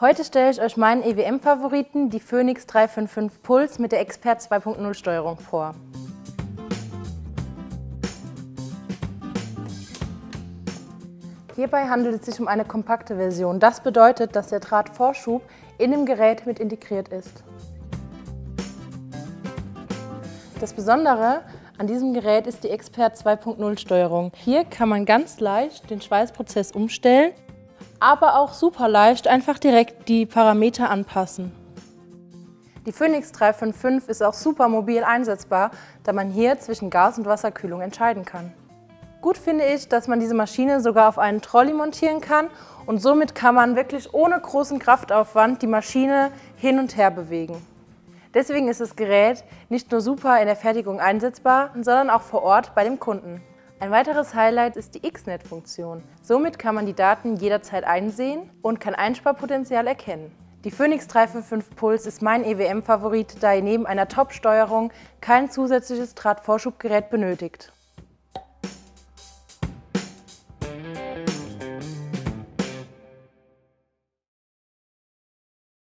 Heute stelle ich euch meinen EWM-Favoriten, die Phoenix 355 Puls mit der Expert 2.0 Steuerung vor. Hierbei handelt es sich um eine kompakte Version. Das bedeutet, dass der Drahtvorschub in dem Gerät mit integriert ist. Das Besondere an diesem Gerät ist die Expert 2.0 Steuerung. Hier kann man ganz leicht den Schweißprozess umstellen, aber auch super leicht einfach direkt die Parameter anpassen. Die Phoenix 355 ist auch super mobil einsetzbar, da man hier zwischen Gas- und Wasserkühlung entscheiden kann. Gut finde ich, dass man diese Maschine sogar auf einen Trolley montieren kann und somit kann man wirklich ohne großen Kraftaufwand die Maschine hin und her bewegen. Deswegen ist das Gerät nicht nur super in der Fertigung einsetzbar, sondern auch vor Ort bei dem Kunden. Ein weiteres Highlight ist die X-Net-Funktion. Somit kann man die Daten jederzeit einsehen und kann Einsparpotenzial erkennen. Die Phoenix 355 Puls ist mein EWM-Favorit, da ihr neben einer Top-Steuerung kein zusätzliches Drahtvorschubgerät benötigt.